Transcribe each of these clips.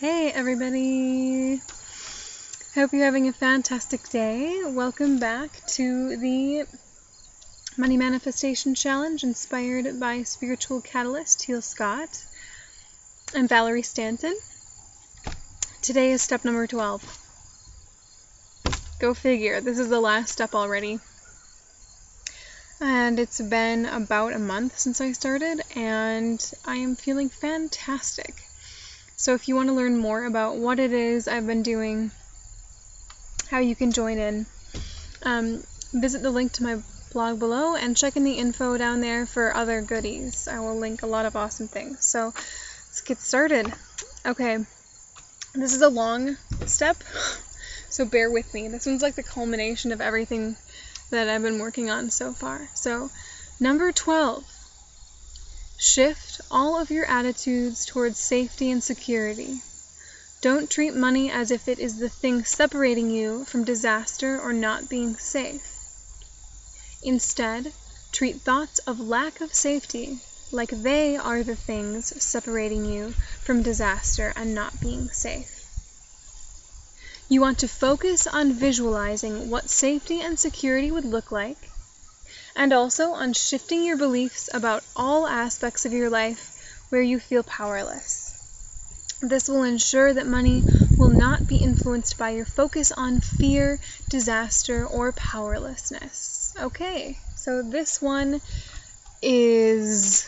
Hey everybody! Hope you're having a fantastic day. Welcome back to the Money Manifestation Challenge inspired by spiritual catalyst Teal. I'm Valerie Stanton. Today is step number 12. Go figure, this is the last step already. And it's been about a month since I started, and I am feeling fantastic. So if you want to learn more about what it is I've been doing, how you can join in, visit the link to my blog below and check in the info down there for other goodies. I will link a lot of awesome things. So let's get started. Okay, this is a long step, so bear with me. This one's like the culmination of everything that I've been working on so far. So number 12. Shift all of your attitudes towards safety and security. Don't treat money as if it is the thing separating you from disaster or not being safe. Instead, treat thoughts of lack of safety like they are the things separating you from disaster and not being safe. You want to focus on visualizing what safety and security would look like, and also on shifting your beliefs about all aspects of your life where you feel powerless. This will ensure that money will not be influenced by your focus on fear, disaster, or powerlessness. Okay, so this one's it,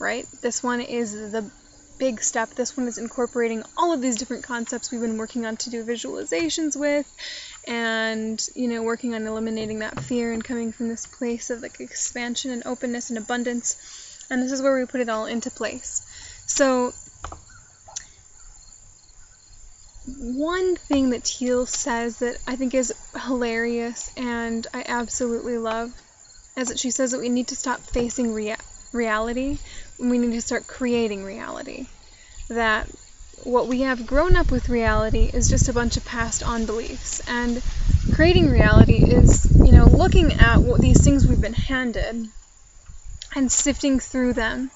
right? This one is the big step. This one is incorporating all of these different concepts we've been working on to do visualizations with, and working on eliminating that fear and coming from this place of like expansion and openness and abundance. And this is where we put it all into place. So one thing that Teal says that I think is hilarious and I absolutely love is that she says that we need to stop facing reality and we need to start creating reality. That what we have grown up with reality is just a bunch of passed on beliefs, and creating reality is, looking at what these things we've been handed and sifting through them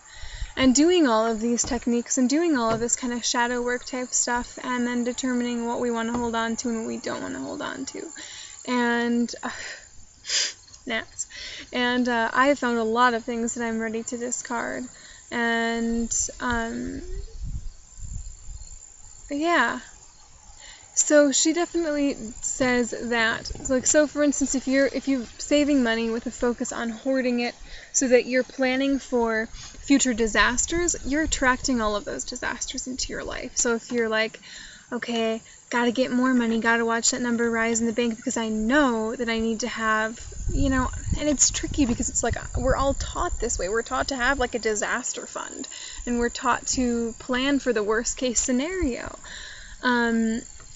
and doing all of these techniques and doing all of this kind of shadow work type stuff, and then determining what we want to hold on to and what we don't want to hold on to. And I have found a lot of things that I'm ready to discard. And yeah. So she definitely says that, so for instance, if you're saving money with a focus on hoarding it so that you're planning for future disasters, you're attracting all of those disasters into your life. So if you're like, okay, gotta get more money, gotta watch that number rise in the bank because I know that I need to have, and it's tricky because it's like we're all taught this way. We're taught to have like a disaster fund, and we're taught to plan for the worst case scenario.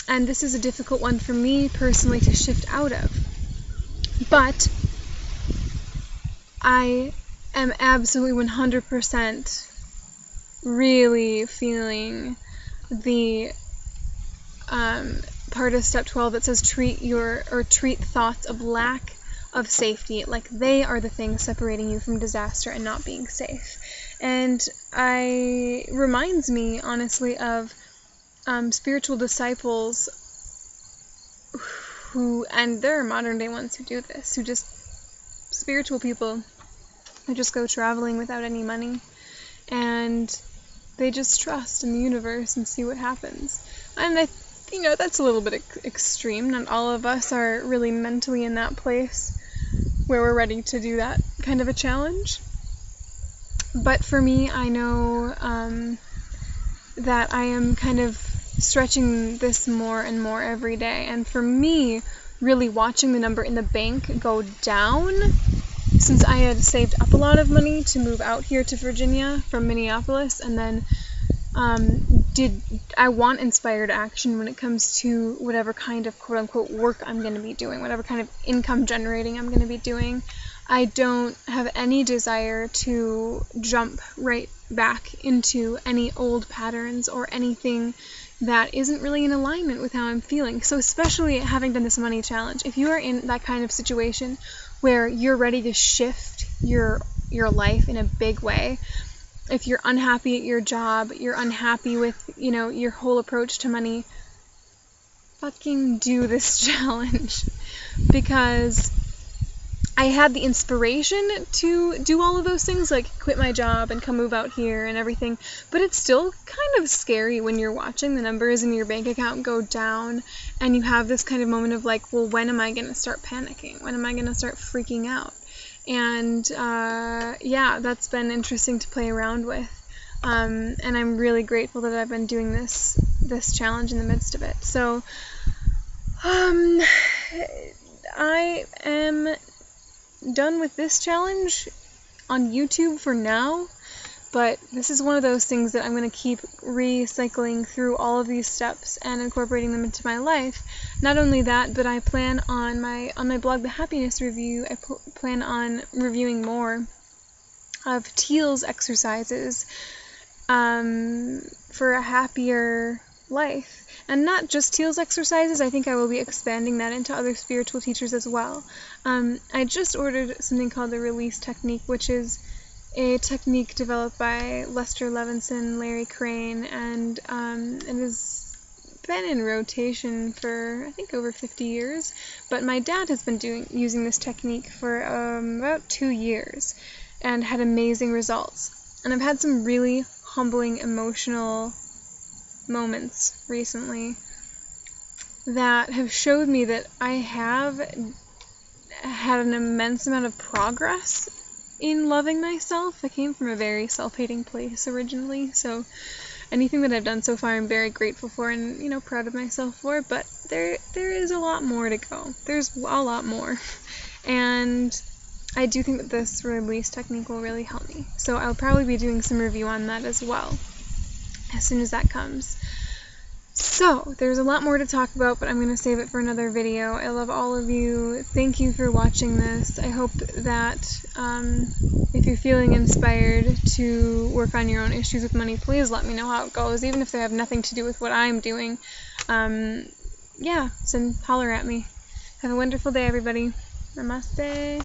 And this is a difficult one for me personally to shift out of. But I am absolutely 100% really feeling the part of step 12 that says treat thoughts of lack of safety like they are the things separating you from disaster and not being safe. And reminds me honestly of spiritual disciples who, and there are modern day ones who do this, spiritual people who just go traveling without any money, and they just trust in the universe and see what happens. And that's a little bit extreme. Not all of us are really mentally in that place where we're ready to do that kind of a challenge. But for me, I know that I am kind of stretching this more and more every day. And for me, really watching the number in the bank go down, since I had saved up a lot of money to move out here to Virginia from Minneapolis, and then I want inspired action when it comes to whatever kind of quote-unquote work I'm going to be doing, whatever kind of income generating I'm going to be doing. I don't have any desire to jump right back into any old patterns or anything that isn't really in alignment with how I'm feeling. So especially having done this money challenge, if you are in that kind of situation where you're ready to shift your life in a big way, if you're unhappy at your job, you're unhappy with, you know, your whole approach to money, fucking do this challenge. Because I had the inspiration to do all of those things, like quit my job and come move out here and everything, but it's still kind of scary when you're watching the numbers in your bank account go down and you have this kind of moment of like, well, when am I going to start panicking? When am I going to start freaking out? And yeah, that's been interesting to play around with. And I'm really grateful that I've been doing this challenge in the midst of it. So I am done with this challenge on YouTube for now, but this is one of those things that I'm going to keep recycling through all of these steps and incorporating them into my life. Not only that, but I plan on my blog, The Happiness Review, I plan on reviewing more of Teal's exercises for a happier life. And not just Teal's exercises, I think I will be expanding that into other spiritual teachers as well. I just ordered something called the Release Technique, which is a technique developed by Lester Levinson, Larry Crane, and it has been in rotation for, I think, over 50 years. But my dad has been using this technique for about 2 years and had amazing results. And I've had some really humbling, emotional moments recently that have showed me that I have had an immense amount of progress in loving myself. I came from a very self-hating place originally, so anything that I've done so far I'm very grateful for and, you know, proud of myself for, but there is a lot more to go. There's a lot more. And I do think that this release technique will really help me. So I'll probably be doing some review on that as well, as soon as that comes. So, there's a lot more to talk about, but I'm going to save it for another video. I love all of you. Thank you for watching this. I hope that if you're feeling inspired to work on your own issues with money, please let me know how it goes, even if they have nothing to do with what I'm doing. Yeah, so holler at me. Have a wonderful day, everybody. Namaste.